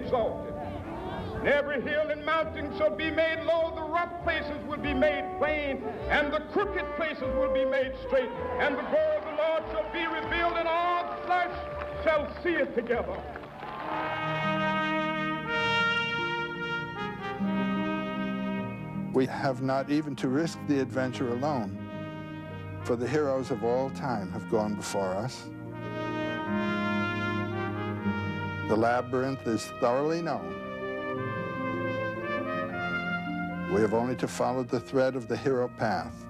exalted. And every hill and mountain shall be made low, the rough places will be made plain, and the crooked places will be made straight. And the glory of the Lord shall be revealed, and all flesh shall see it together. We have not even to risk the adventure alone, for the heroes of all time have gone before us. The labyrinth is thoroughly known. We have only to follow the thread of the hero path.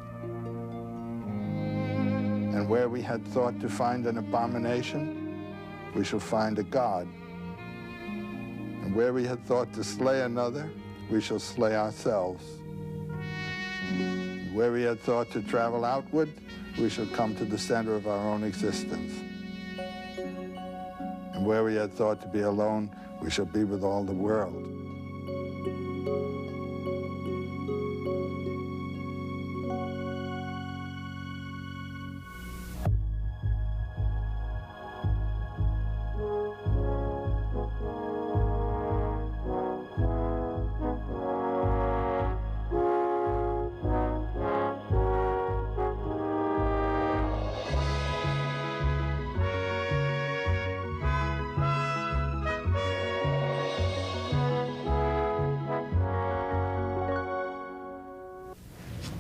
And where we had thought to find an abomination, we shall find a god. And where we had thought to slay another, we shall slay ourselves. And where we had thought to travel outward, we shall come to the center of our own existence. And where we had thought to be alone, we shall be with all the world.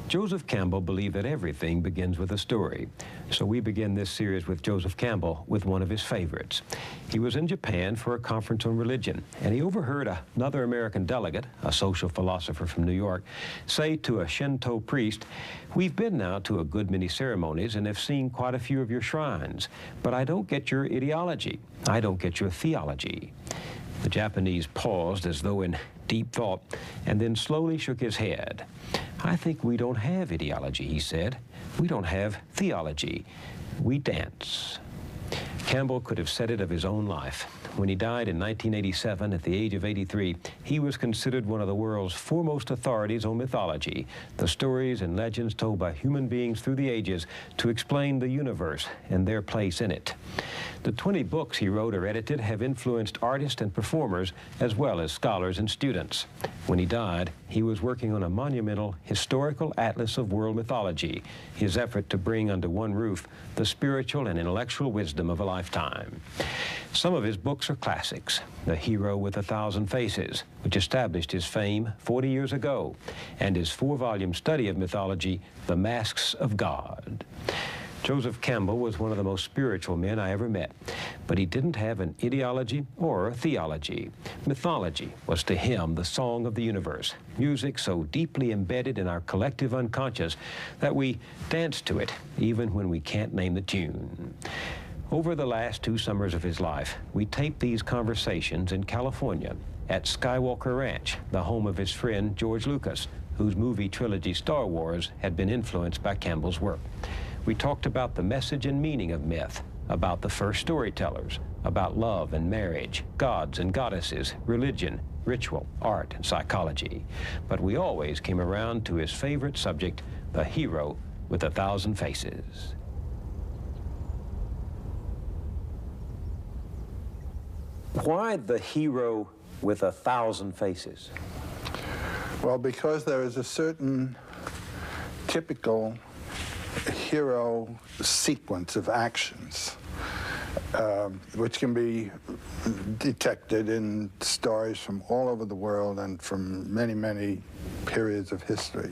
Joseph Campbell believed that everything begins with a story. So we begin this series with Joseph Campbell with one of his favorites. He was in Japan for a conference on religion, and he overheard another American delegate, a social philosopher from New York, say to a Shinto priest, "We've been now to a good many ceremonies and have seen quite a few of your shrines, but I don't get your ideology. I don't get your theology." The Japanese paused as though in deep thought, and then slowly shook his head. "I think we don't have ideology," he said. "We don't have theology. We dance." Campbell could have said it of his own life. When he died in 1987 at the age of 83, he was considered one of the world's foremost authorities on mythology, the stories and legends told by human beings through the ages to explain the universe and their place in it. The 20 books he wrote or edited have influenced artists and performers as well as scholars and students. When he died, he was working on a monumental historical atlas of world mythology, his effort to bring under one roof the spiritual and intellectual wisdom of a lifetime. Some of his books are classics. The Hero with 1,000 Faces, which established his fame 40 years ago, and his 4-volume study of mythology, The Masks of God. Joseph Campbell was one of the most spiritual men I ever met, but he didn't have an ideology or a theology. Mythology was to him the song of the universe, music so deeply embedded in our collective unconscious that we dance to it even when we can't name the tune. Over the last 2 summers of his life, we taped these conversations in California at Skywalker Ranch, the home of his friend George Lucas, whose movie trilogy Star Wars had been influenced by Campbell's work. We talked about the message and meaning of myth, about the first storytellers, about love and marriage, gods and goddesses, religion, ritual, art, and psychology. But we always came around to his favorite subject, the hero with 1,000 faces. Why the hero with 1,000 faces? Well, because there is a certain typical hero sequence of actions, which can be detected in stories from all over the world and from many, many periods of history.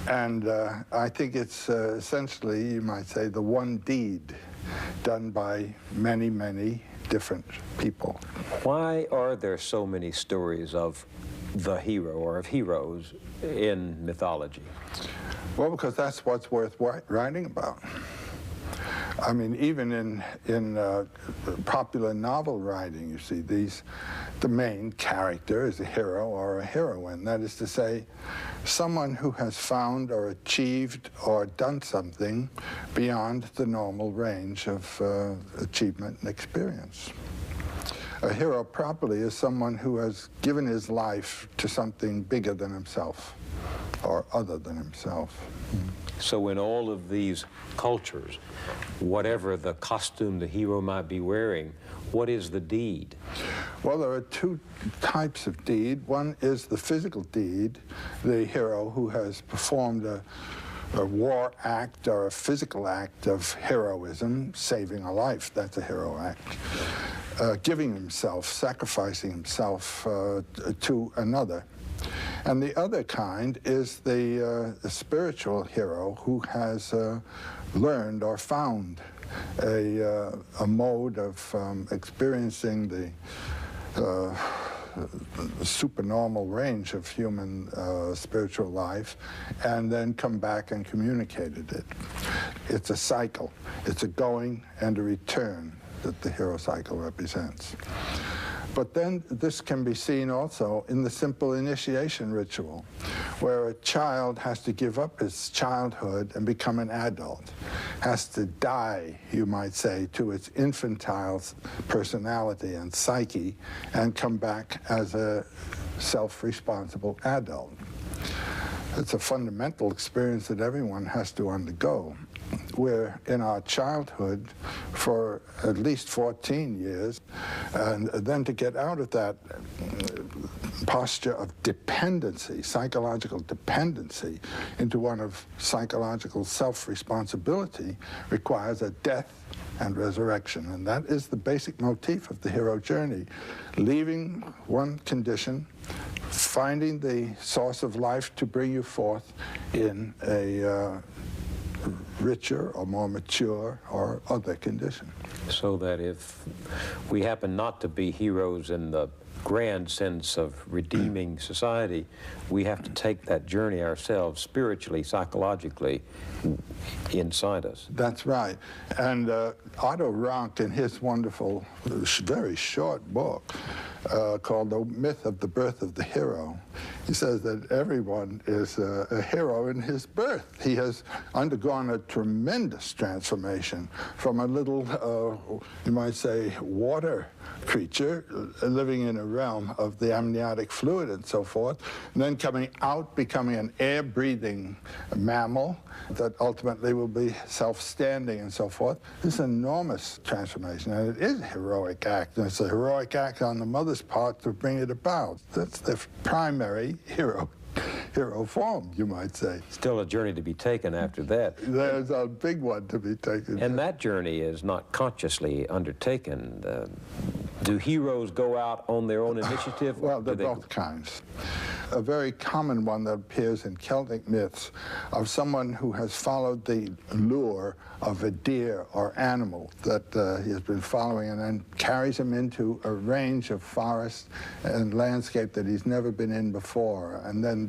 And I think it's essentially, you might say, the one deed done by many, many different people. Why are there so many stories of the hero or of heroes in mythology? Well, because that's what's worth writing about. I mean, even in popular novel writing, you see, the main character is a hero or a heroine. That is to say, someone who has found or achieved or done something beyond the normal range of achievement and experience. A hero properly is someone who has given his life to something bigger than himself or other than himself. So in all of these cultures, whatever the costume the hero might be wearing What is the deed? Well, there are two types of deed. One is the physical deed, the hero who has performed a war act or a physical act of heroism, saving a life. That's a hero act. Giving himself, sacrificing himself to another. And the other kind is the spiritual hero who has learned or found a mode of experiencing the supernormal range of human spiritual life, and then come back and communicated it. It's a cycle. It's a going and a return that the hero cycle represents. But then this can be seen also in the simple initiation ritual, where a child has to give up his childhood and become an adult, has to die, you might say, to its infantile personality and psyche, and come back as a self-responsible adult. It's a fundamental experience that everyone has to undergo. We're in our childhood for at least 14 years, and then to get out of that posture of dependency, psychological dependency, into one of psychological self-responsibility requires a death and resurrection. And that is the basic motif of the hero journey. Leaving one condition, finding the source of life to bring you forth in a richer or more mature or other condition. So that if we happen not to be heroes in the grand sense of redeeming society, we have to take that journey ourselves, spiritually, psychologically, inside us. That's right. And Otto Rank, in his wonderful, very short book called The Myth of the Birth of the Hero, he says that everyone is a hero in his birth. He has undergone a tremendous transformation from a little, you might say, water creature living in a realm of the amniotic fluid and so forth, and then coming out, becoming an air-breathing mammal that ultimately will be self-standing and so forth. This is an enormous transformation, and it is a heroic act, and it's a heroic act on the mother's part to bring it about. That's the primary hero form, you might say. Still a journey to be taken after that. There's a big one to be taken. And that journey is not consciously undertaken. Do heroes go out on their own initiative? Well, they're both kinds. A very common one that appears in Celtic myths of someone who has followed the lure of a deer or animal that he has been following, and then carries him into a range of forest and landscape that he's never been in before. And then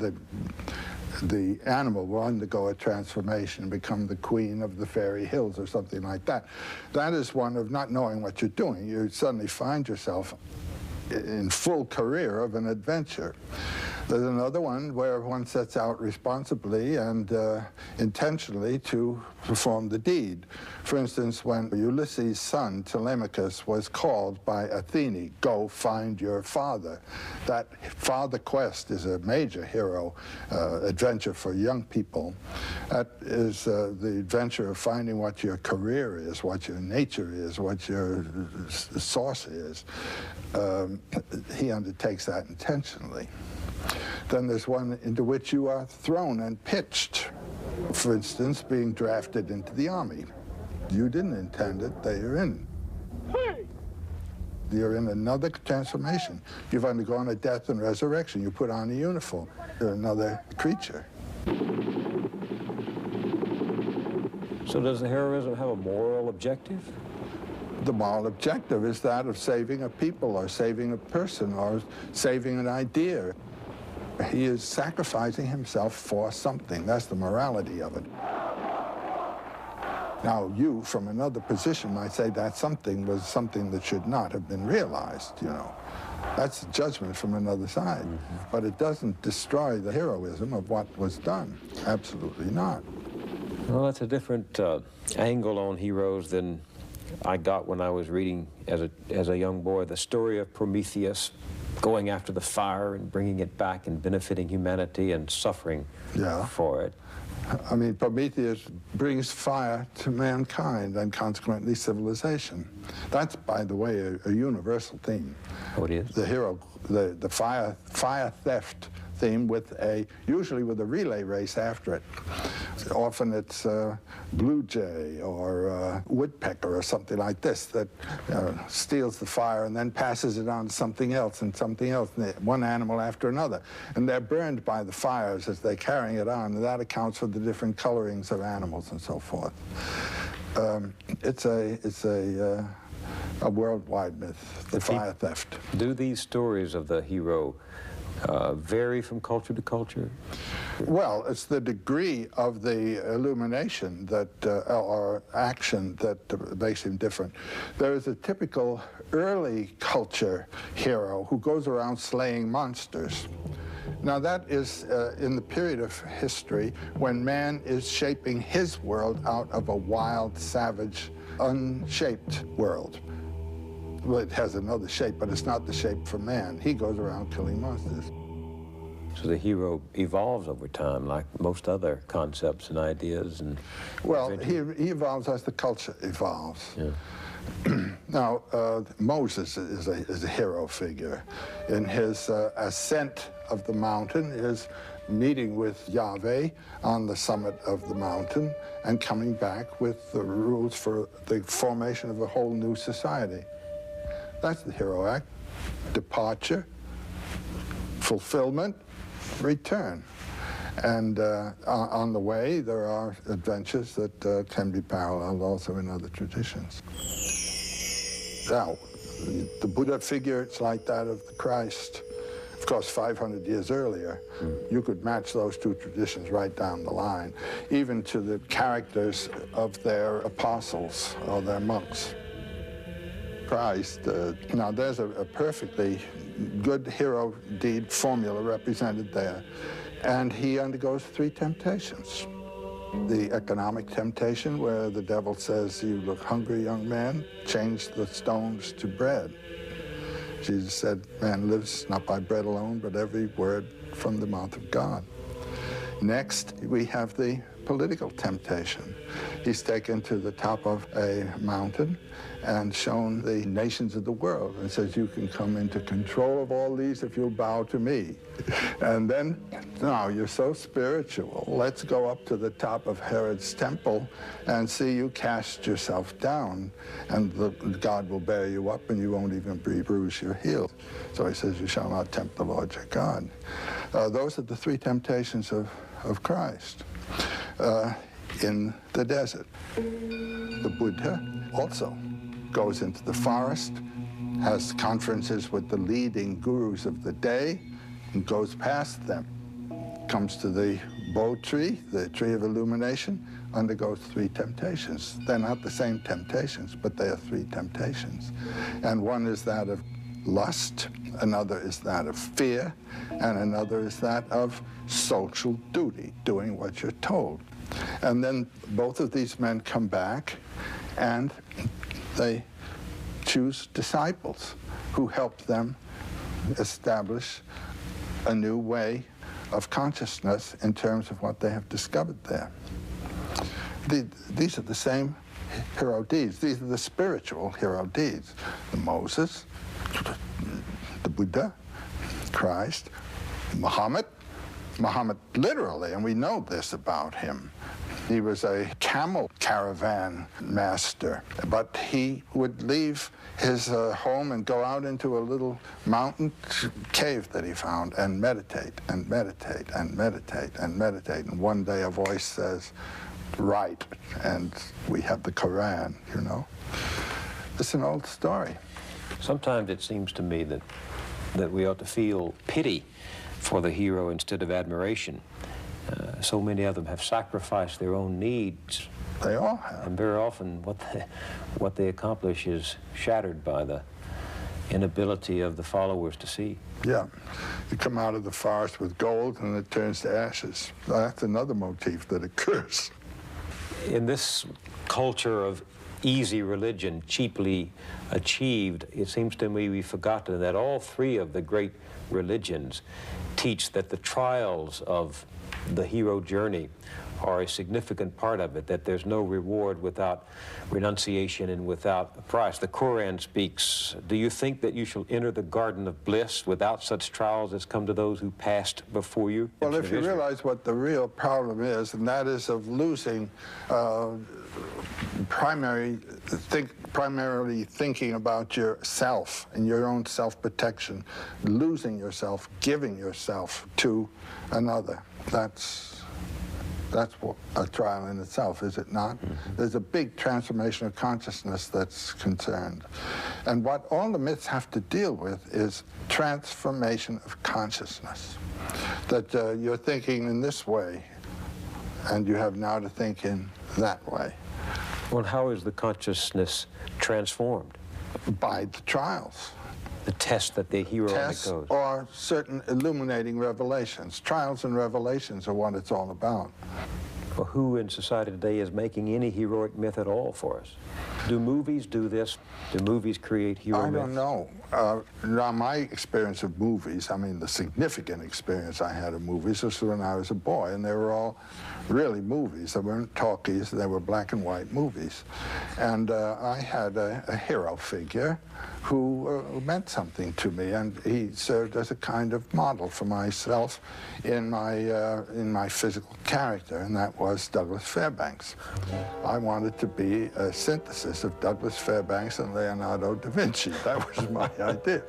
the animal will undergo a transformation and become the queen of the fairy hills or something like that. That is one of not knowing what you're doing. You suddenly find yourself in full career of an adventure. There's another one where one sets out responsibly and intentionally to perform the deed. For instance, when Ulysses' son, Telemachus, was called by Athene, go find your father. That father quest is a major hero adventure for young people. That is the adventure of finding what your career is, what your nature is, what your source is. He undertakes that intentionally. Then there's one into which you are thrown and pitched. For instance, being drafted into the army. You didn't intend it, they are in. You're in another transformation. You've undergone a death and resurrection. You put on a uniform. You're another creature. So does the heroism have a moral objective? The moral objective is that of saving a people or saving a person or saving an idea. He is sacrificing himself for something. That's the morality of it. Now, you, from another position, might say that something was something that should not have been realized, you know. That's judgment from another side. Mm-hmm. But it doesn't destroy the heroism of what was done. Absolutely not. Well, that's a different angle on heroes than I got when I was reading as a young boy the story of Prometheus going after the fire and bringing it back and benefiting humanity and suffering for it. I mean, Prometheus brings fire to mankind and consequently civilization. That's, by the way, a universal theme. Oh, it is? The hero, the fire theft theme usually with a relay race after it. Often it's blue jay or woodpecker or something like this that steals the fire and then passes it on to something else and something else, one animal after another. And they're burned by the fires as they're carrying it on, and that accounts for the different colorings of animals and so forth. It's a worldwide myth, the fire theft. Do these stories of the hero vary from culture to culture? Well, it's the degree of the illumination that, or action that makes him different. There is a typical early culture hero who goes around slaying monsters. Now that is in the period of history when man is shaping his world out of a wild, savage, unshaped world. Well, it has another shape, but it's not the shape for man. He goes around killing monsters. So the hero evolves over time, like most other concepts and ideas and... Well, he evolves as the culture evolves. Yeah. Now, Moses is a hero figure. In his ascent of the mountain, his meeting with Yahweh on the summit of the mountain and coming back with the rules for the formation of a whole new society. That's the hero act. Departure, fulfillment, return. And on the way, there are adventures that can be paralleled also in other traditions. Now, the Buddha figure, it's like that of the Christ. Of course, 500 years earlier, you could match those two traditions right down the line, even to the characters of their apostles or their monks. Christ, now there's a perfectly good hero deed formula represented there. And he undergoes 3 temptations. The economic temptation, where the devil says, "You look hungry, young man, change the stones to bread." Jesus said, "Man lives not by bread alone, but every word from the mouth of God." Next, we have the political temptation. He's taken to the top of a mountain and shown the nations of the world and says, "You can come into control of all these if you'll bow to me." And then, "Now you're so spiritual, let's go up to the top of Herod's temple and see you cast yourself down, and God will bear you up and you won't even bruise your heel." So he says, "You shall not tempt the Lord your God." Those are the 3 temptations of Christ. In the desert, the Buddha also goes into the forest, has conferences with the leading gurus of the day, and goes past them. Comes to the Bo tree, the tree of illumination, undergoes 3 temptations. They're not the same temptations, but they are 3 temptations. And one is that of lust, another is that of fear, and another is that of social duty, doing what you're told. And then both of these men come back and they choose disciples who help them establish a new way of consciousness in terms of what they have discovered there. These are the same hero deeds. These are the spiritual hero deeds. The Moses, the Buddha, Christ, Muhammad literally, and we know this about him. He was a camel caravan master, but he would leave his home and go out into a little mountain cave that he found and meditate and meditate and meditate and meditate. And one day a voice says, "Write," and we have the Quran, you know. It's an old story. Sometimes it seems to me that we ought to feel pity for the hero instead of admiration. So many of them have sacrificed their own needs. They all have. And very often what they accomplish is shattered by the inability of the followers to see. Yeah. You come out of the forest with gold and it turns to ashes. That's another motif that occurs. In this culture of easy religion, cheaply achieved, it seems to me we've forgotten that all 3 of the great religions teach that the trials of the hero journey are a significant part of it, that there's no reward without renunciation and without a price. The Quran speaks, do you think that you shall enter the garden of bliss without such trials as come to those who passed before you? Well, if you realize what the real problem is, and that is of losing primarily thinking about yourself and your own self-protection, losing yourself, giving yourself to another. That's what a trial in itself, is it not? Mm-hmm. There's a big transformation of consciousness that's concerned. And what all the myths have to deal with is transformation of consciousness. That you're thinking in this way, and you have now to think in that way. Well, how is the consciousness transformed? By the trials. The test that the hero Tests undergoes. or certain illuminating revelations. Trials and revelations are what it's all about. Well, who in society today is making any heroic myth at all for us? Do movies do this? Do movies create hero myths? I don't know. Now, my experience of movies, I mean, the significant experience I had of movies was when I was a boy, and they were all really movies. They weren't talkies, they were black and white movies. And I had a hero figure who meant something to me, and he served as a kind of model for myself in my physical character, and that was Douglas Fairbanks. I wanted to be a synthesis of Douglas Fairbanks and Leonardo da Vinci. That was my idea.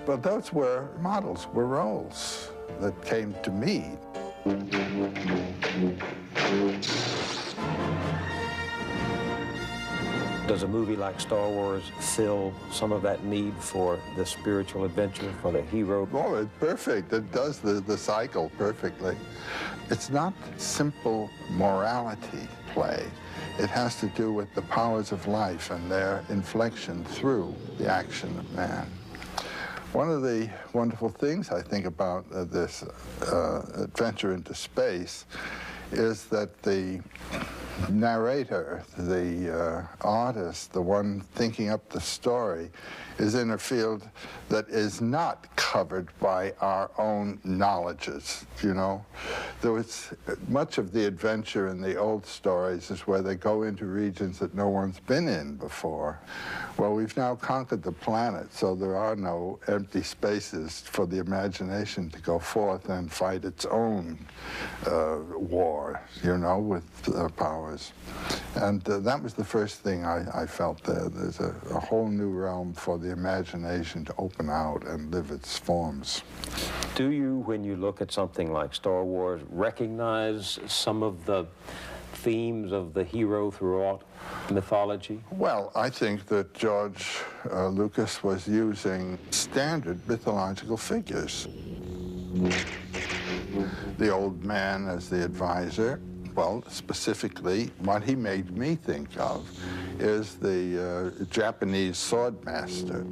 But those were models, were roles that came to me. Does a movie like Star Wars fill some of that need for the spiritual adventure, for the hero? Oh, it's perfect. It does the cycle perfectly. It's not simple morality play. It has to do with the powers of life and their inflection through the action of man. One of the wonderful things I think about this adventure into space is that the narrator, the artist, the one thinking up the story, is in a field that is not covered by our own knowledges, you know. There was much of the adventure in the old stories is where they go into regions that no one's been in before. Well, we've now conquered the planet, so there are no empty spaces for the imagination to go forth and fight its own war, you know, with powers. And that was the first thing I felt there. There's a whole new realm for the imagination to open out and live its forms. Do you, when you look at something like Star Wars, recognize some of the themes of the hero throughout mythology? Well, I think that George Lucas was using standard mythological figures. The old man as the advisor. Well, specifically, what he made me think of is the Japanese sword master.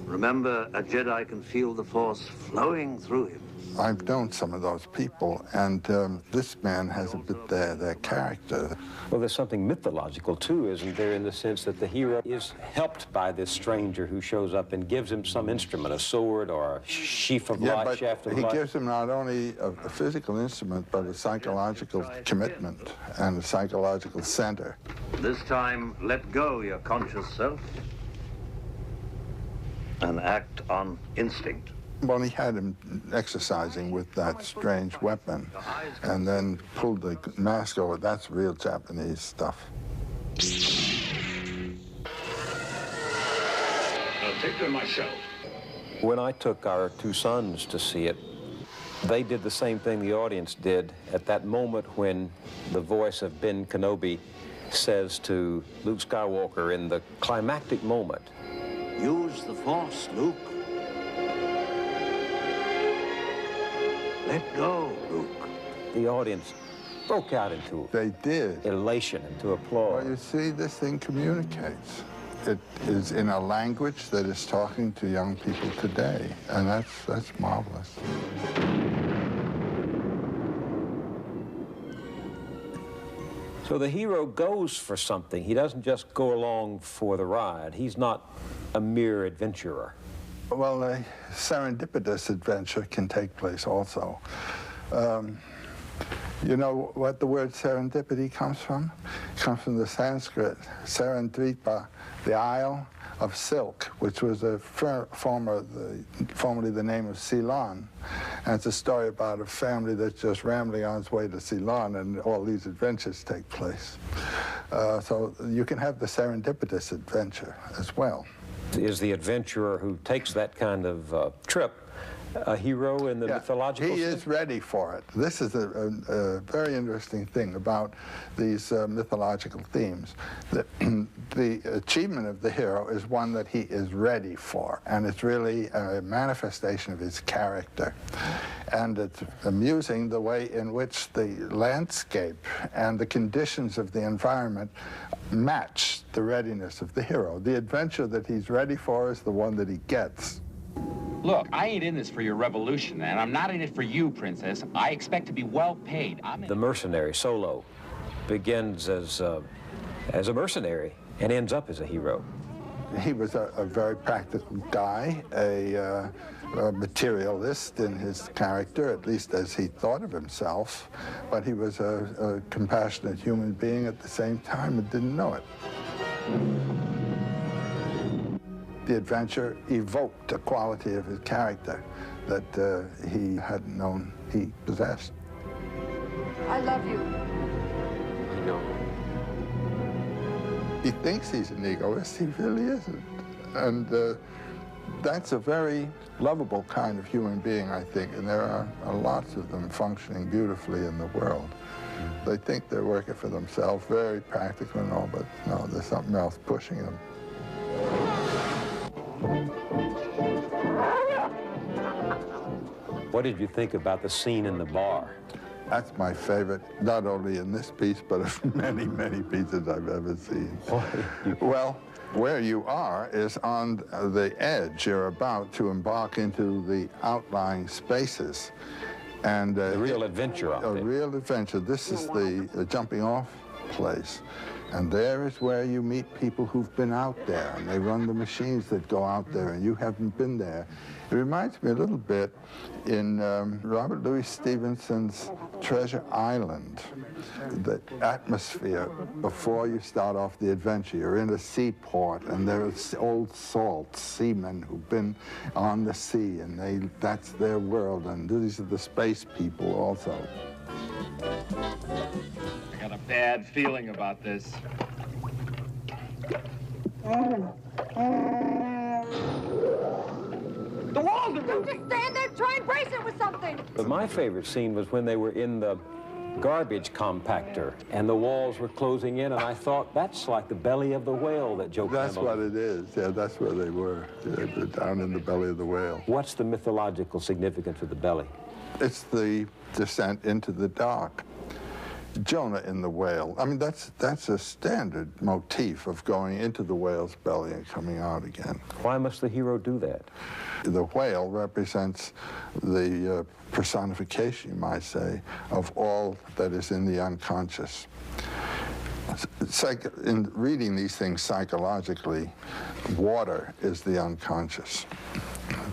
Remember, a Jedi can feel the Force flowing through him. I've known some of those people, and this man has a bit their character. Well, there's something mythological, too, isn't there, in the sense that the hero is helped by this stranger who shows up and gives him some instrument, a sword or a sheaf of light, shaft of light. He gives him not only a physical instrument, but a psychological commitment and a psychological center. This time, let go your conscious self and act on instinct. Well, he had him exercising with that strange weapon and then pulled the mask over. That's real Japanese stuff. I'll take them myself. When I took our two sons to see it, they did the same thing the audience did at that moment when the voice of Ben Kenobi says to Luke Skywalker in the climactic moment, "Use the Force, Luke. Let go, Luke." The audience broke out into elation, into applause. Well, you see, this thing communicates. It is in a language that is talking to young people today, and that's marvelous. So the hero goes for something. He doesn't just go along for the ride. He's not a mere adventurer. Well, a serendipitous adventure can take place also. You know what the word serendipity comes from? It comes from the Sanskrit, serendripa, the isle of silk, which was formerly the name of Ceylon. And it's a story about a family that's just rambling on its way to Ceylon, and all these adventures take place. So you can have the serendipitous adventure as well. Is the adventurer who takes that kind of trip a hero in the mythological He sense? is ready for it. This is a very interesting thing about these mythological themes. The achievement of the hero is one that he is ready for, and it's really a manifestation of his character. And it's amusing the way in which the landscape and the conditions of the environment match the readiness of the hero. The adventure that he's ready for is the one that he gets. Look, I ain't in this for your revolution, and I'm not in it for you, Princess. I expect to be well paid. The mercenary, Solo, begins as a mercenary and ends up as a hero. He was a very practical guy, a materialist in his character, at least as he thought of himself, but he was a compassionate human being at the same time and didn't know it. The adventure evoked a quality of his character that he hadn't known he possessed. I love you. I know. He thinks he's an egoist, he really isn't. And that's a very lovable kind of human being, I think, and there are lots of them functioning beautifully in the world. They think they're working for themselves, very practical and all, but no, there's something else pushing them. What did you think about the scene in the bar? That's my favorite, not only in this piece, but of many, many pieces I've ever seen. Well, where you are is on the edge. You're about to embark into the outlying spaces. And the real adventure of it. A real adventure. This is the jumping off place. And there is where you meet people who've been out there, and they run the machines that go out there, and you haven't been there. It reminds me a little bit in Robert Louis Stevenson's Treasure Island, the atmosphere before you start off the adventure. You're in a seaport, and there's old salt seamen who've been on the sea, and that's their world, and these are the space people also. I got a bad feeling about this. The walls are Don't just stand there, try and brace it with something. But my favorite scene was when they were in the garbage compactor and the walls were closing in, and I thought, that's like the belly of the whale that Joe Campbell... That's what it is. Yeah, that's where they were. They were down in the belly of the whale. What's the mythological significance of the belly? It's the descent into the dark. Jonah in the whale. I mean, that's a standard motif of going into the whale's belly and coming out again. Why must the hero do that? The whale represents the personification, you might say, of all that is in the unconscious. In reading these things psychologically, water is the unconscious.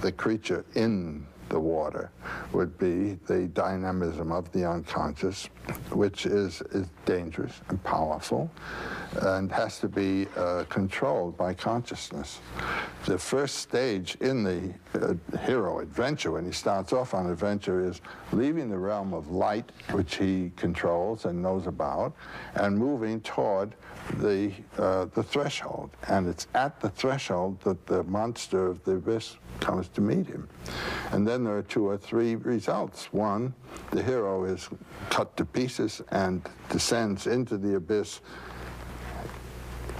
The creature in the water would be the dynamism of the unconscious, which is dangerous and powerful and has to be controlled by consciousness. The first stage in the hero adventure, when he starts off on adventure, is leaving the realm of light, which he controls and knows about, and moving toward the threshold. And it's at the threshold that the monster of the abyss comes to meet him. And then there are 2 or 3 results. One, the hero is cut to pieces and descends into the abyss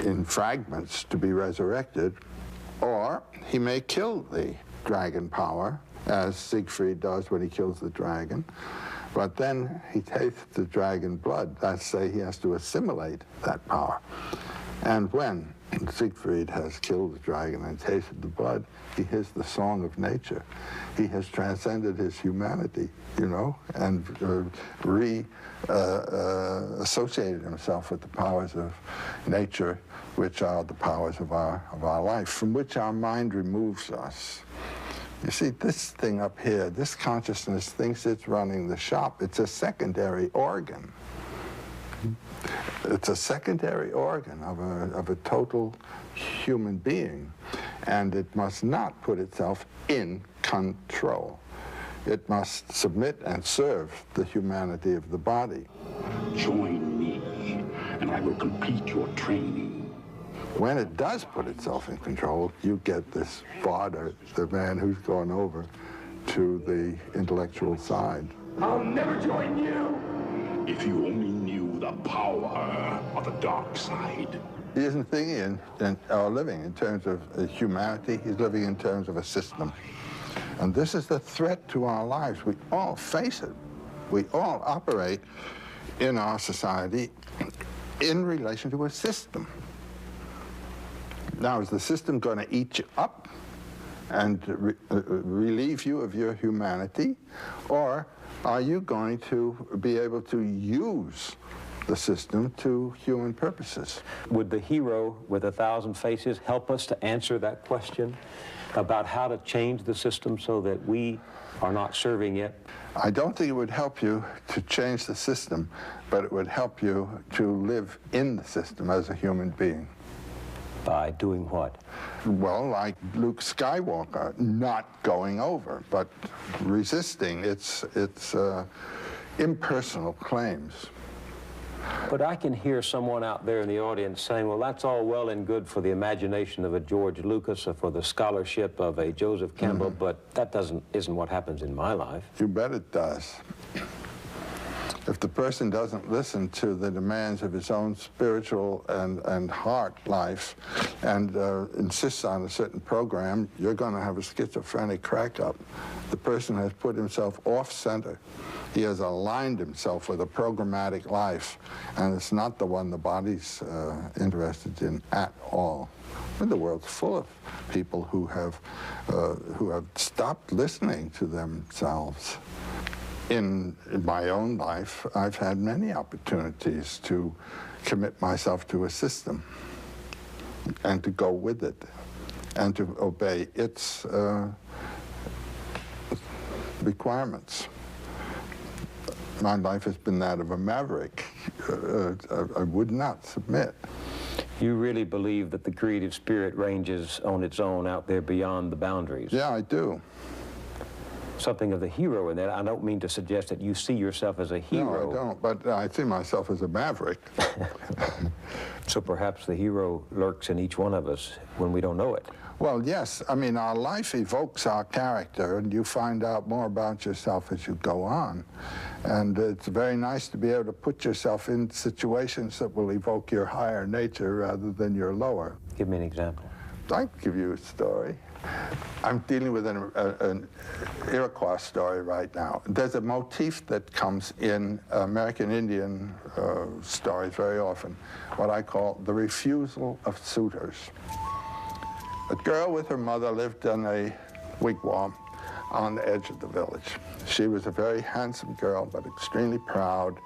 in fragments to be resurrected, or he may kill the dragon power, as Siegfried does when he kills the dragon, but then he tastes the dragon blood. That's say he has to assimilate that power. And when Siegfried has killed the dragon and tasted the blood, he hears the song of nature. He has transcended his humanity, you know, and associated himself with the powers of nature, which are the powers of our life, from which our mind removes us. You see, this thing up here, this consciousness thinks it's running the shop. It's a secondary organ. It's a secondary organ of a total human being, and it must not put itself in control. It must submit and serve the humanity of the body. Join me, and I will complete your training. When it does put itself in control, you get this father, the man who's gone over to the intellectual side. I'll never join you! If you only knew the power of the dark side. He isn't thinking or living in terms of humanity, he's living in terms of a system. And this is the threat to our lives. We all face it. We all operate in our society in relation to a system. Now, is the system going to eat you up and relieve you of your humanity? Or are you going to be able to use the system to human purposes? Would the hero with 1,000 faces help us to answer that question about how to change the system so that we are not serving it? I don't think it would help you to change the system, but it would help you to live in the system as a human being. By doing what? Well, like Luke Skywalker, not going over, but resisting its impersonal claims. But I can hear someone out there in the audience saying, well, that's all well and good for the imagination of a George Lucas or for the scholarship of a Joseph Campbell, but that isn't what happens in my life. You bet it does. If the person doesn't listen to the demands of his own spiritual and heart life and insists on a certain program, you're going to have a schizophrenic crack-up. The person has put himself off-center. He has aligned himself with a programmatic life, and it's not the one the body's interested in at all. And the world's full of people who have stopped listening to themselves. In my own life, I've had many opportunities to commit myself to a system and to go with it and to obey its requirements. My life has been that of a maverick. I would not submit. You really believe that the creative spirit ranges on its own out there beyond the boundaries? Yeah, I do. Something of the hero in that. I don't mean to suggest that you see yourself as a hero. No, I don't, but I see myself as a maverick. So perhaps the hero lurks in each one of us when we don't know it. Well, yes. I mean, our life evokes our character, and you find out more about yourself as you go on. And it's very nice to be able to put yourself in situations that will evoke your higher nature rather than your lower. Give me an example. I can give you a story. I'm dealing with an Iroquois story right now. There's a motif that comes in American Indian stories very often, what I call the refusal of suitors. A girl with her mother lived in a wigwam on the edge of the village. She was a very handsome girl, but extremely proud,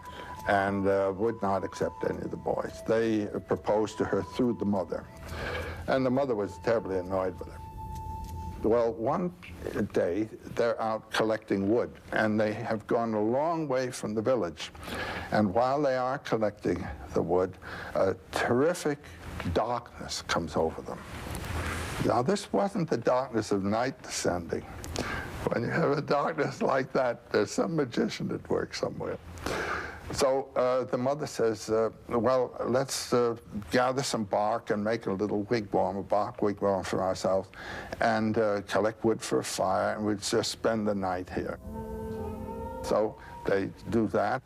and would not accept any of the boys. They proposed to her through the mother, and the mother was terribly annoyed with her. Well, one day, they're out collecting wood, and they have gone a long way from the village. And while they are collecting the wood, a terrific darkness comes over them. Now, this wasn't the darkness of night descending. When you have a darkness like that, there's some magician at work somewhere. So the mother says, well, let's gather some bark and make a little wigwam, a bark wigwam for ourselves, and collect wood for a fire, and we'll just spend the night here. So they do that,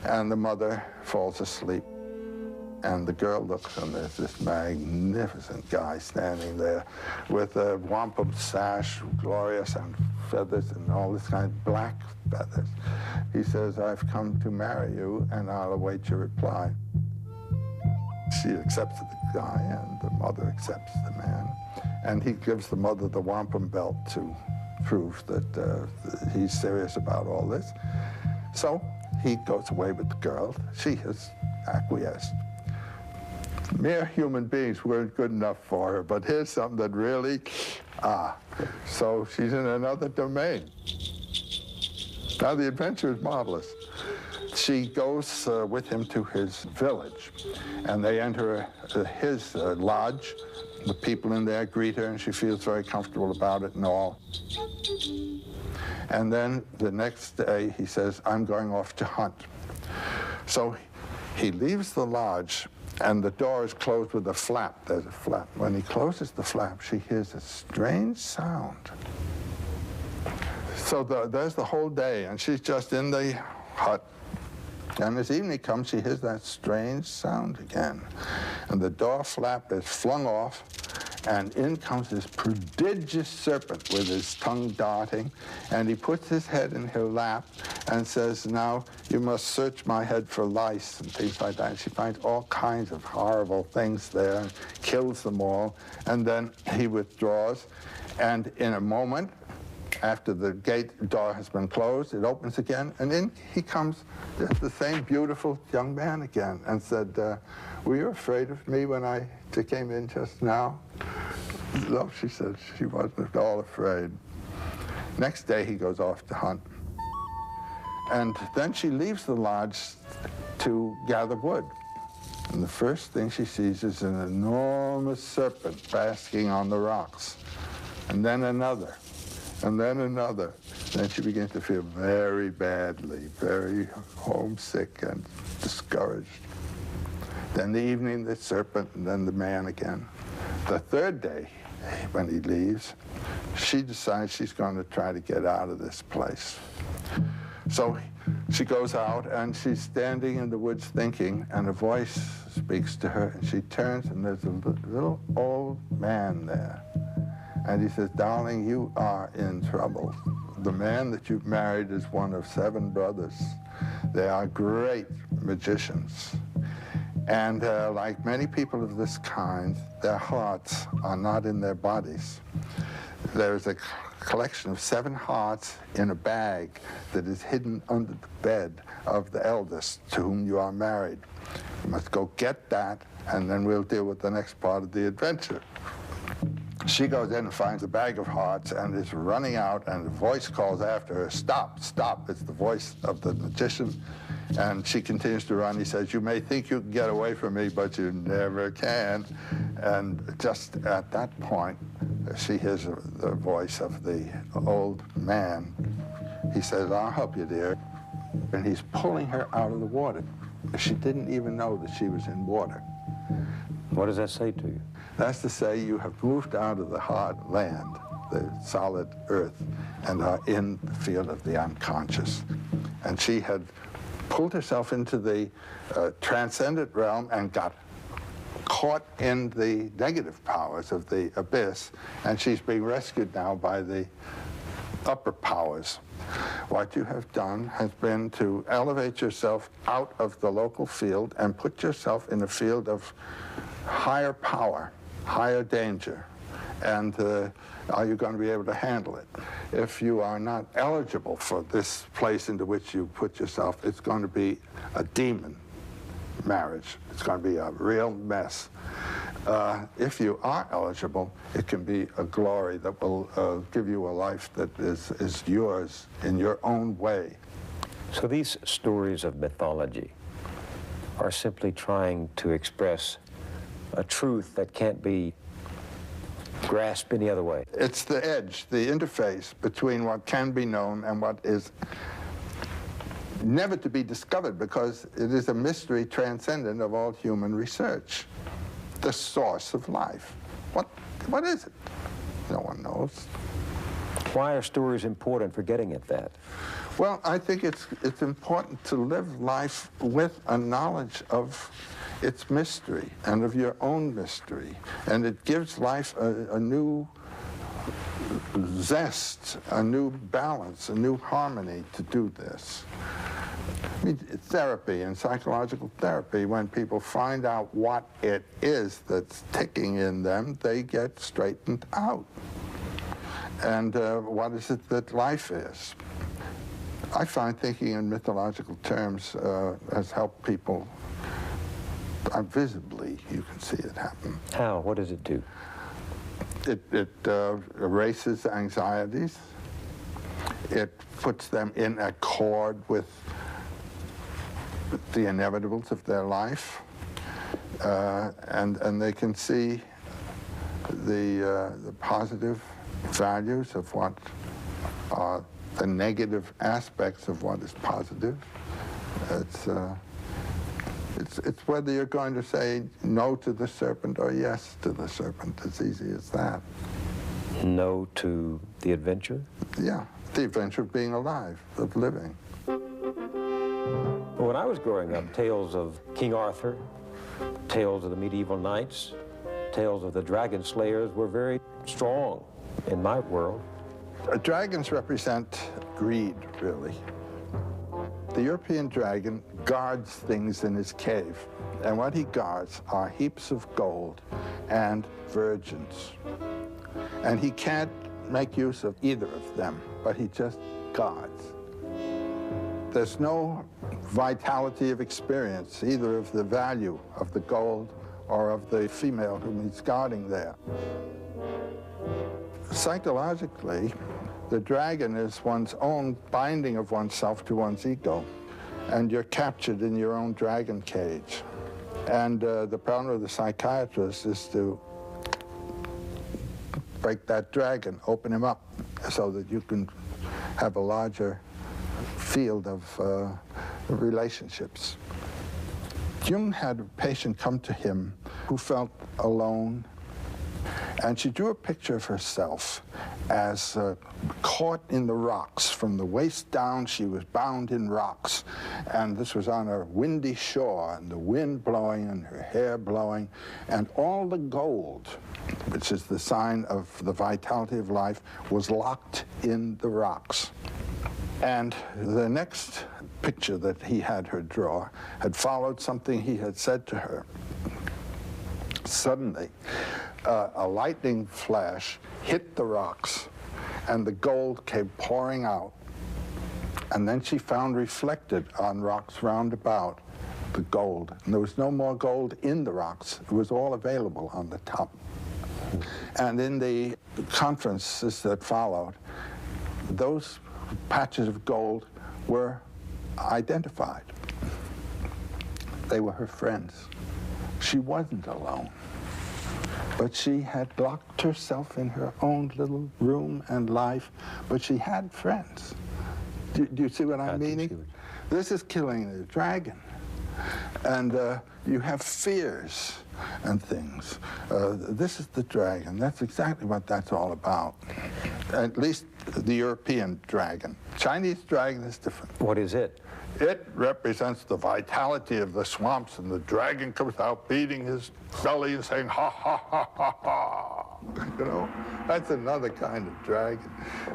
and the mother falls asleep. And the girl looks, and there's this magnificent guy standing there with a wampum sash, glorious, and feathers, and all this kind of black feathers. He says, I've come to marry you, and I'll await your reply. She accepts the guy, and the mother accepts the man. And he gives the mother the wampum belt to prove that he's serious about all this. So he goes away with the girl. She has acquiesced. Mere human beings weren't good enough for her, but here's something that really So she's in another domain. Now the adventure is marvelous. She goes with him to his village, and they enter his lodge. The people in there greet her, and she feels very comfortable about it and all. And then the next day, he says, I'm going off to hunt. So he leaves the lodge, and the door is closed with a flap. There's a flap. When he closes the flap, she hears a strange sound. So there's the whole day, and she's just in the hut. And as evening comes, she hears that strange sound again. And the door flap is flung off, and in comes this prodigious serpent with his tongue darting, and he puts his head in her lap and says, now you must search my head for lice and things like that. And she finds all kinds of horrible things there and kills them all. And then he withdraws, and in a moment, after the gate door has been closed, it opens again, and in he comes, the same beautiful young man again, and said, were you afraid of me when I came in just now? No, she said, she wasn't at all afraid. Next day, he goes off to hunt. And then she leaves the lodge to gather wood. And the first thing she sees is an enormous serpent basking on the rocks. And then another. And then another. Then she begins to feel very badly, very homesick and discouraged. Then the evening, the serpent, and then the man again. The third day, when he leaves, she decides she's going to try to get out of this place. So she goes out, and she's standing in the woods thinking, and a voice speaks to her, and she turns, and there's a little old man there. And he says, darling, you are in trouble. The man that you've married is one of 7 brothers. They are great magicians. And like many people of this kind, their hearts are not in their bodies. There's a collection of 7 hearts in a bag that is hidden under the bed of the eldest to whom you are married. You must go get that, and then we'll deal with the next part of the adventure. She goes in and finds a bag of hearts and is running out, and the voice calls after her, stop, stop. It's the voice of the magician. And she continues to run. He says, you may think you can get away from me, but you never can. And just at that point, she hears the voice of the old man. He says, I'll help you, dear. And he's pulling her out of the water. She didn't even know that she was in water. What does that say to you? That's to say you have moved out of the hard land, the solid earth, and are in the field of the unconscious. And she had pulled herself into the transcendent realm and got caught in the negative powers of the abyss, and she's being rescued now by the upper powers. What you have done has been to elevate yourself out of the local field and put yourself in a field of higher power, higher danger. And are you going to be able to handle it? If you are not eligible for this place into which you put yourself, it's going to be a demon marriage. It's going to be a real mess. If you are eligible, it can be a glory that will give you a life that is yours in your own way. So these stories of mythology are simply trying to express a truth that can't be grasped any other way. It's the edge, the interface between what can be known and what is never to be discovered, because it is a mystery transcendent of all human research. The source of life. What is it? No one knows. Why are stories important for getting at that? Well, I think it's important to live life with a knowledge of its mystery and of your own mystery. And it gives life a new zest, a new balance, a new harmony to do this. I mean, therapy and psychological therapy, when people find out what it is that's ticking in them, they get straightened out. And what is it that life is? I find thinking in mythological terms has helped people visibly. You can see it happen. How? What does it do? It erases anxieties. It puts them in accord with the inevitables of their life, and they can see the positive values of what are the negative aspects of what is positive. It's whether you're going to say no to the serpent or yes to the serpent. It's easy as that. No to the adventure? Yeah, the adventure of being alive, of living. When I was growing up, tales of King Arthur, tales of the medieval knights, tales of the dragon slayers were very strong in my world. Dragons represent greed, really. The European dragon guards things in his cave, and what he guards are heaps of gold and virgins. And he can't make use of either of them, but he just guards. There's no vitality of experience, either of the value of the gold or of the female whom he's guarding there. Psychologically, the dragon is one's own binding of oneself to one's ego, and you're captured in your own dragon cage. And the problem of the psychiatrist is to break that dragon, open him up, so that you can have a larger field of relationships. Jung had a patient come to him who felt alone, and she drew a picture of herself as caught in the rocks. From the waist down, she was bound in rocks. And this was on a windy shore, and the wind blowing and her hair blowing, and all the gold, which is the sign of the vitality of life, was locked in the rocks. And the next picture that he had her draw had followed something he had said to her. Suddenly, a lightning flash hit the rocks, and the gold came pouring out. And then she found reflected on rocks round about the gold. And there was no more gold in the rocks. It was all available on the top. And in the conferences that followed, those patches of gold were identified. They were her friends. She wasn't alone. But she had locked herself in her own little room and life, but she had friends. Do you see what I'm meaning? This is killing the dragon. And you have fears and things. This is the dragon. That's exactly what that's all about. At least the European dragon. Chinese dragon is different. What is it? It represents the vitality of the swamps, and the dragon comes out beating his belly and saying, ha, ha, ha, ha, ha. You know, that's another kind of dragon.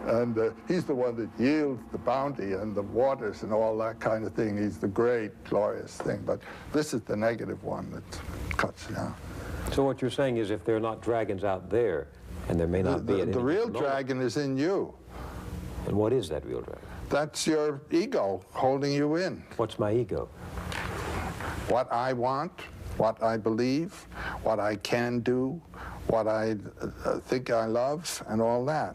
And he's the one that yields the bounty and the waters and all that kind of thing. He's the great, glorious thing. But this is the negative one that cuts down. So what you're saying is if there are not dragons out there, and there may not be the real dragon is in you. And what is that real dragon? That's your ego holding you in. What's my ego? What I want, what I believe, what I can do, what I think I love, and all that.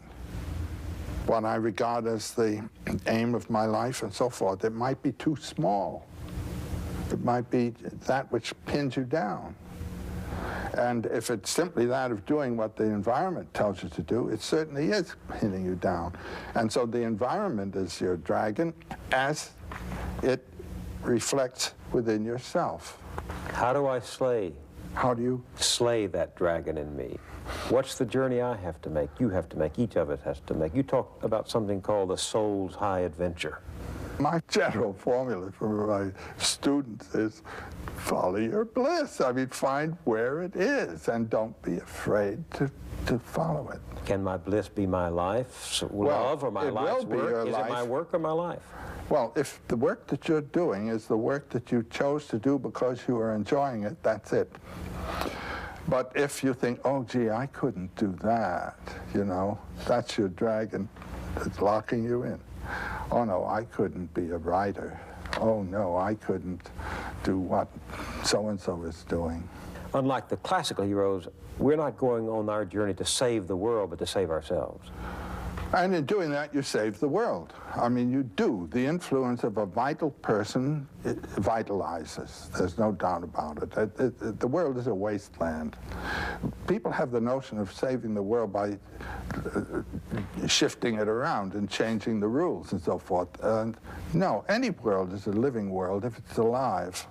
What I regard as the aim of my life and so forth. It might be too small. It might be that which pins you down. And if it's simply that of doing what the environment tells you to do, it certainly is pinning you down. And so the environment is your dragon as it reflects within yourself. How do I slay? How do you slay that dragon in me? What's the journey I have to make, you have to make, each of us has to make? You talk about something called the soul's high adventure. My general formula for my students is follow your bliss. I mean, find where it is and don't be afraid to follow it. Can my bliss be my life, love, or my life's work? Is it my work or my life? Well, if the work that you're doing is the work that you chose to do because you are enjoying it, that's it. But if you think, oh, gee, I couldn't do that, you know, that's your dragon that's locking you in. Oh, no, I couldn't be a writer. Oh, no, I couldn't do what so-and-so is doing. Unlike the classical heroes, we're not going on our journey to save the world, but to save ourselves. And in doing that, you save the world. I mean, you do. The influence of a vital person, it vitalizes. There's no doubt about it. The world is a wasteland. People have the notion of saving the world by shifting it around and changing the rules and so forth. And no, any world is a living world if it's alive.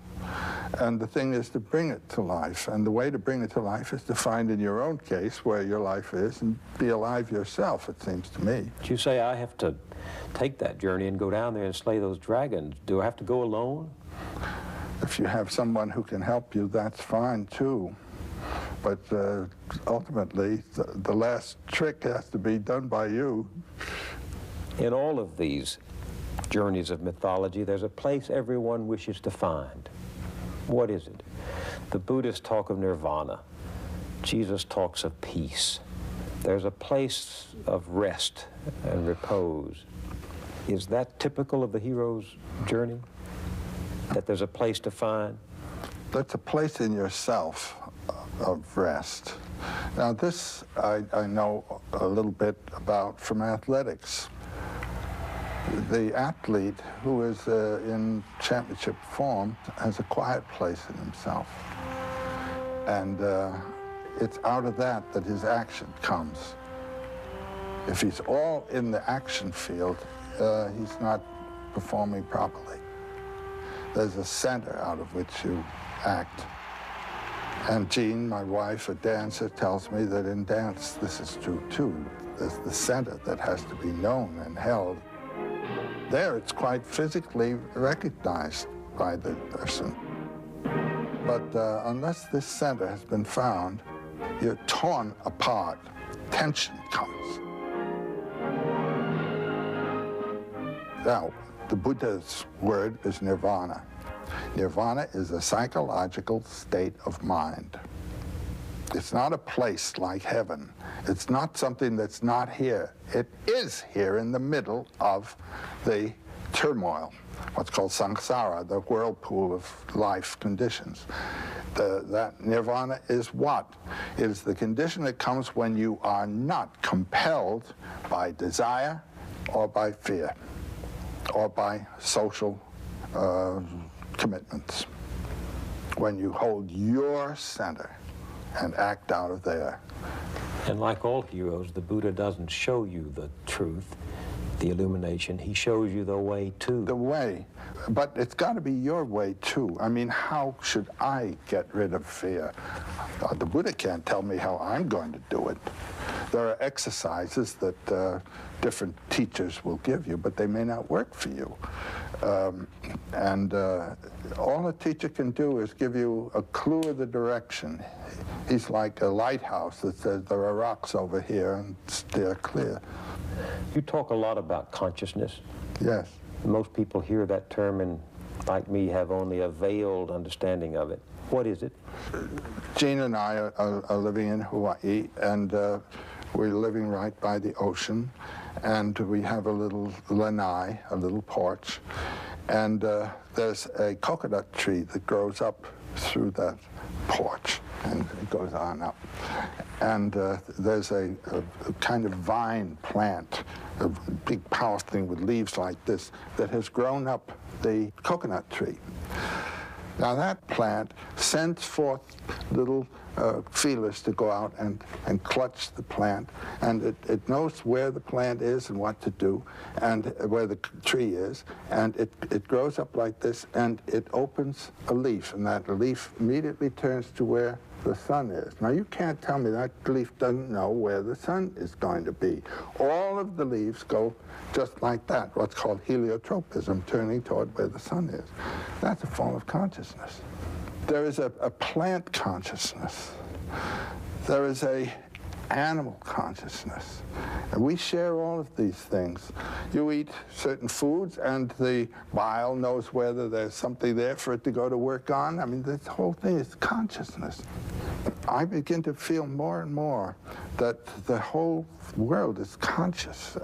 And the thing is to bring it to life. And the way to bring it to life is to find in your own case where your life is and be alive yourself, it seems to me. But you say I have to take that journey and go down there and slay those dragons. Do I have to go alone? If you have someone who can help you, that's fine too. But ultimately, the last trick has to be done by you. In all of these journeys of mythology, there's a place everyone wishes to find. What is it? The Buddhists talk of nirvana. Jesus talks of peace. There's a place of rest and repose. Is that typical of the hero's journey? That there's a place to find? That's a place in yourself of rest. Now this I know a little bit about from athletics. The athlete who is in championship form has a quiet place in himself. And it's out of that that his action comes. If he's all in the action field, he's not performing properly. There's a center out of which you act. And Jean, my wife, a dancer, tells me that in dance this is true too. There's the center that has to be known and held. There, it's quite physically recognized by the person. But unless this center has been found, you're torn apart. Tension comes. Now, the Buddha's word is nirvana. Nirvana is a psychological state of mind. It's not a place like heaven. It's not something that's not here. It is here in the middle of the turmoil, what's called samsara, the whirlpool of life conditions. That nirvana is what? It is the condition that comes when you are not compelled by desire or by fear or by social commitments. When you hold your center and act out of there. And like all heroes, the Buddha doesn't show you the truth, the illumination. He shows you the way too. The way. But it's got to be your way too. I mean, how should I get rid of fear? The Buddha can't tell me how I'm going to do it. There are exercises that different teachers will give you, but they may not work for you. All a teacher can do is give you a clue of the direction. He's like a lighthouse that says there are rocks over here and steer clear. You talk a lot about consciousness. Yes. Most people hear that term and, like me, have only a veiled understanding of it. What is it? Jean and I are living in Hawaii, and we're living right by the ocean, and we have a little lanai, a little porch, and there's a coconut tree that grows up through that porch, and it goes on up. And there's a kind of vine plant, a big powerful thing with leaves like this, that has grown up the coconut tree. Now that plant sends forth little feelers to go out and clutch the plant, and it knows where the plant is and what to do, and where the tree is, and it grows up like this, and it opens a leaf, and that leaf immediately turns to where the sun is. Now you can't tell me that leaf doesn't know where the sun is going to be. All of the leaves go just like that, what's called heliotropism, turning toward where the sun is. That's a form of consciousness. There is a plant consciousness. There is a animal consciousness. And we share all of these things. You eat certain foods, and the bile knows whether there's something there for it to go to work on. I mean, this whole thing is consciousness. I begin to feel more and more that the whole world is conscious.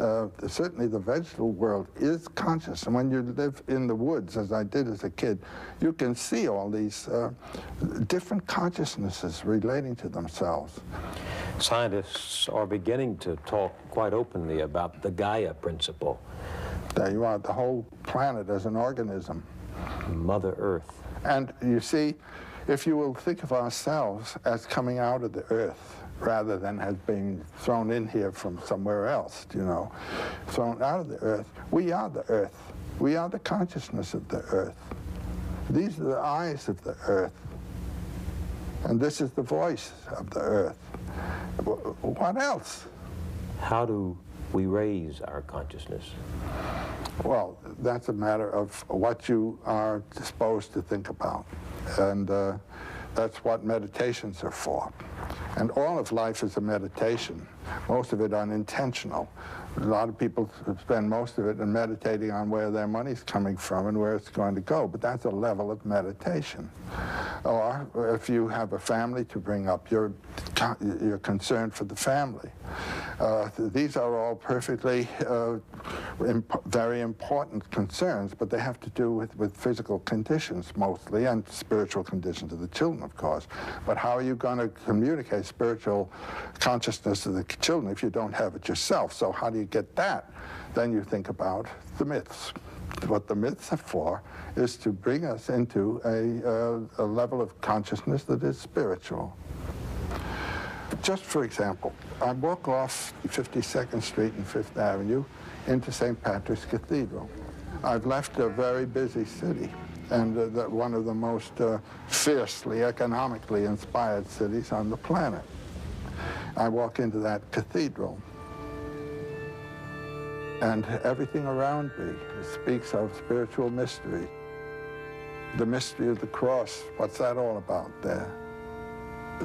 Certainly the vegetable world is conscious. And when you live in the woods, as I did as a kid, you can see all these different consciousnesses relating to themselves. Scientists are beginning to talk quite openly about the Gaia principle. There you are, the whole planet as an organism. Mother Earth. And you see, if you will think of ourselves as coming out of the earth rather than as being thrown in here from somewhere else, you know, thrown out of the earth, we are the earth. We are the consciousness of the earth. These are the eyes of the earth. And this is the voice of the earth. What else? How do we raise our consciousness? Well, that's a matter of what you are disposed to think about. And that's what meditations are for. And all of life is a meditation, most of it unintentional. A lot of people spend most of it in meditating on where their money's coming from and where it's going to go, but that's a level of meditation. Or if you have a family to bring up, you're concerned for the family. These are all perfectly very important concerns, but they have to do with physical conditions mostly, and spiritual conditions of the children, of course. But how are you going to communicate spiritual consciousness to the children if you don't have it yourself? So how do you get that? Then you think about the myths. What the myths are for is to bring us into a level of consciousness that is spiritual. Just for example, I walk off 52nd Street and 5th Avenue into St. Patrick's Cathedral. I've left a very busy city, and one of the most fiercely economically inspired cities on the planet. I walk into that cathedral, and everything around me speaks of spiritual mystery. The mystery of the cross, what's that all about there?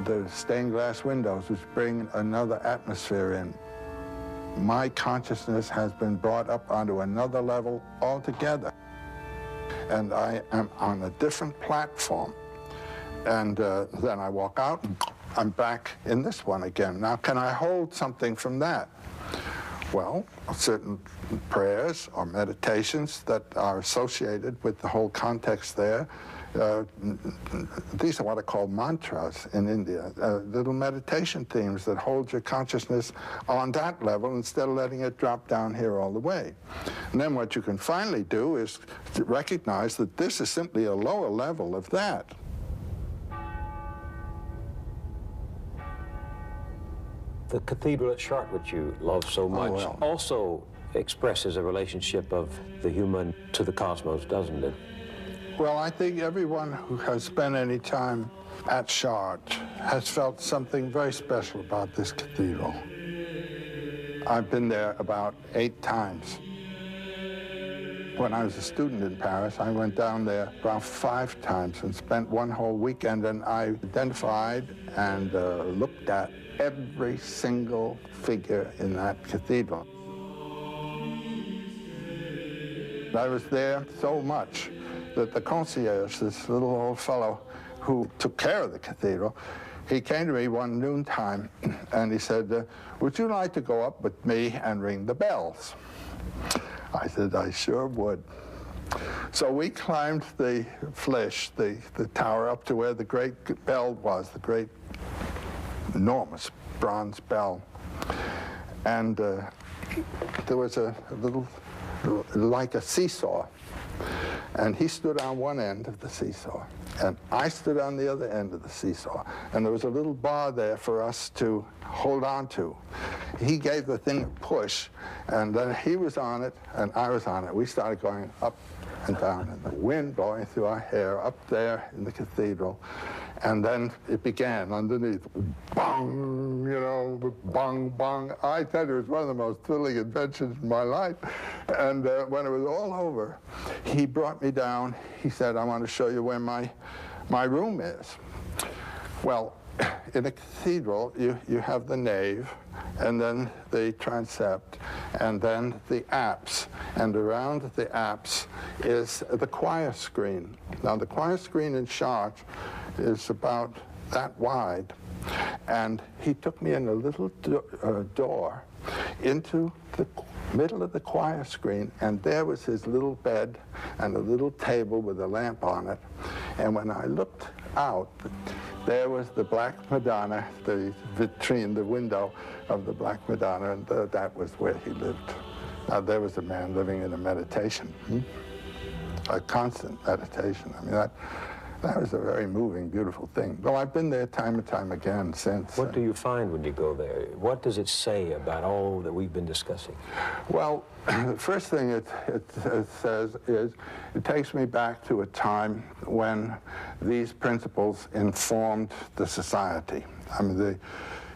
The stained glass windows, which bring another atmosphere in. My consciousness has been brought up onto another level altogether. And I am on a different platform. And then I walk out, and I'm back in this one again. Now, can I hold something from that? Well, certain prayers or meditations that are associated with the whole context there. These are what are called mantras in India, little meditation themes that hold your consciousness on that level instead of letting it drop down here all the way. And then what you can finally do is to recognize that this is simply a lower level of that. The cathedral at Chartres, which you love so much, also expresses a relationship of the human to the cosmos, doesn't it? Well, I think everyone who has spent any time at Chartres has felt something very special about this cathedral. I've been there about 8 times. When I was a student in Paris, I went down there about 5 times and spent one whole weekend, and I identified and looked at every single figure in that cathedral. I was there so much that the concierge, this little old fellow who took care of the cathedral, he came to me one noontime and he said, would you like to go up with me and ring the bells? I said, I sure would. So we climbed the Flèche, the tower, up to where the great bell was, the great enormous bronze bell. And there was a little, like a seesaw. And he stood on one end of the seesaw, and I stood on the other end of the seesaw. And there was a little bar there for us to hold on to. He gave the thing a push, and then he was on it, and I was on it. We started going up and down, and the wind blowing through our hair up there in the cathedral. And then it began underneath, bong, you know, bong, bong. I tell you, it was one of the most thrilling adventures in my life. And when it was all over, he brought me down. He said, I want to show you where my room is. Well, in a cathedral, you have the nave, and then the transept, and then the apse. And around the apse is the choir screen. Now, the choir screen in charge is about that wide. And he took me in a little door into the middle of the choir screen, and there was his little bed and a little table with a lamp on it. And when I looked out, there was the Black Madonna, the vitrine, the window of the Black Madonna, and that was where he lived. Now, there was a man living in a meditation, a constant meditation. I mean, that was a very moving, beautiful thing. Well, I've been there time and time again since. What do you find when you go there? What does it say about all that we've been discussing? Well, the first thing it says is, it takes me back to a time when these principles informed the society. I mean,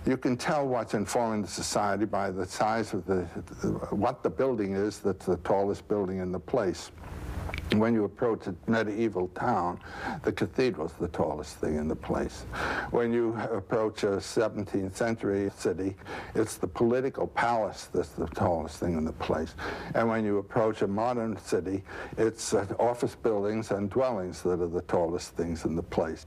you can tell what's informing the society by the size of what the building is that's the tallest building in the place. When you approach a medieval town, the cathedral's the tallest thing in the place. When you approach a 17th century city, it's the political palace that's the tallest thing in the place. And when you approach a modern city, it's office buildings and dwellings that are the tallest things in the place.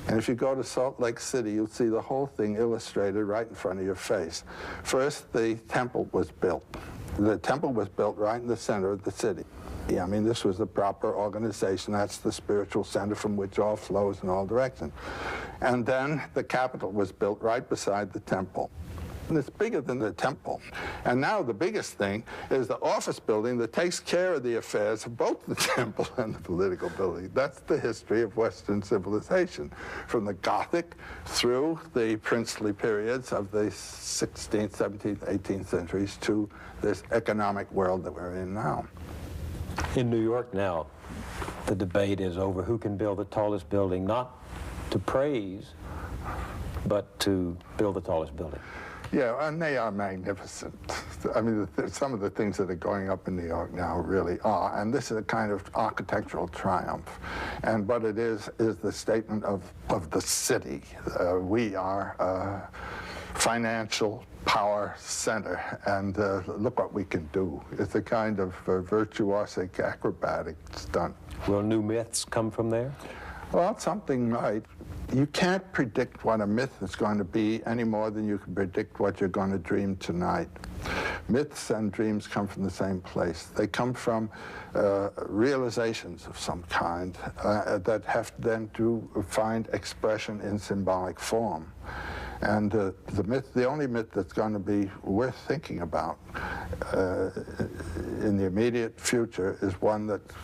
And if you go to Salt Lake City, you'll see the whole thing illustrated right in front of your face. First, the temple was built. The temple was built right in the center of the city. I mean, this was the proper organization. That's the spiritual center from which all flows in all directions. And then the Capitol was built right beside the temple. And it's bigger than the temple. And now the biggest thing is the office building that takes care of the affairs of both the temple and the political building. That's the history of Western civilization, from the Gothic through the princely periods of the 16th, 17th, 18th centuries to this economic world that we're in now. In New York now, the debate is over who can build the tallest building, not to praise, but to build the tallest building. Yeah, and they are magnificent. I mean, some of the things that are going up in New York now really are, and this is a kind of architectural triumph. And what it is the statement of the city. We are a financial power center, and look what we can do. It's a kind of virtuosic acrobatic stunt. Will new myths come from there? Well, something might. You can't predict what a myth is going to be any more than you can predict what you're going to dream tonight. Myths and dreams come from the same place. They come from realizations of some kind that have then to find expression in symbolic form. And the only myth that's going to be worth thinking about in the immediate future is one that's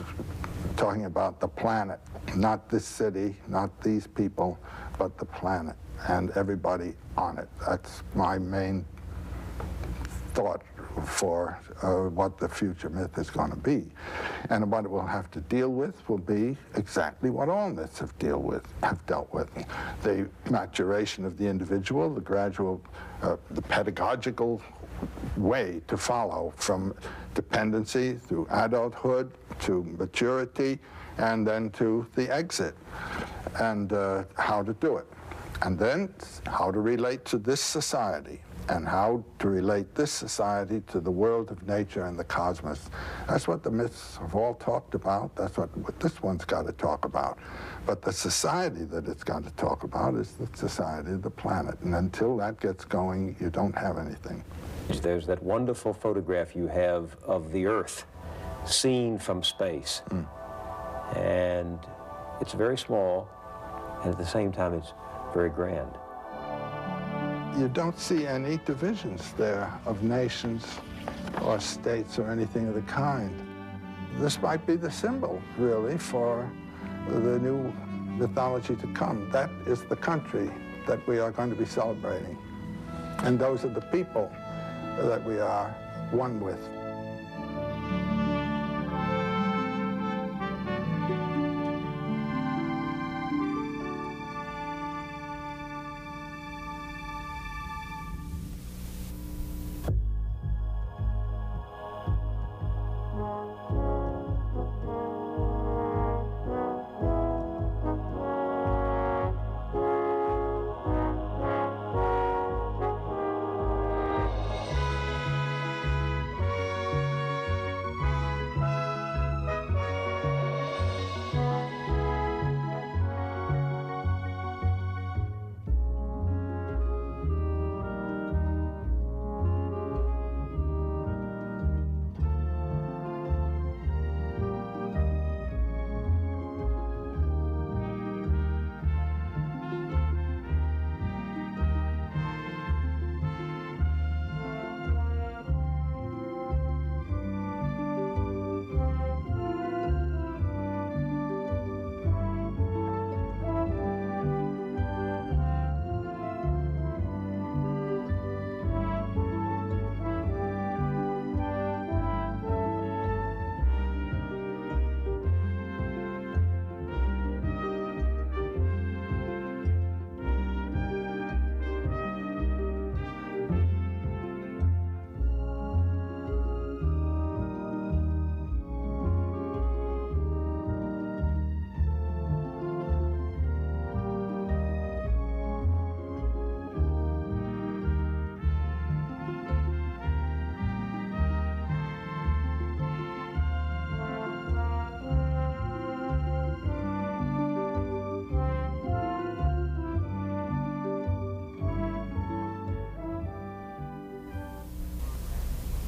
talking about the planet, not this city, not these people, but the planet and everybody on it. That's my main thought for what the future myth is going to be. And what it will have to deal with will be exactly what all myths have dealt with. The maturation of the individual, the gradual, the pedagogical way to follow from dependency through adulthood to maturity and then to the exit, and how to do it. And then how to relate to this society, and how to relate this society to the world of nature and the cosmos. That's what the myths have all talked about. That's what this one's got to talk about. But the society that it's got to talk about is the society of the planet. And until that gets going, you don't have anything. There's that wonderful photograph you have of the Earth seen from space. And it's very small, and at the same time, it's very grand. You don't see any divisions there of nations or states or anything of the kind. This might be the symbol, really, for the new mythology to come. That is the country that we are going to be celebrating. And those are the people that we are one with.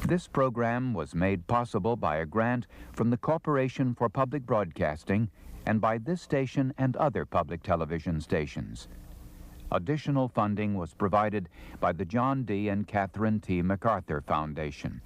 This program was made possible by a grant from the Corporation for Public Broadcasting and by this station and other public television stations. Additional funding was provided by the John D. and Catherine T. MacArthur Foundation.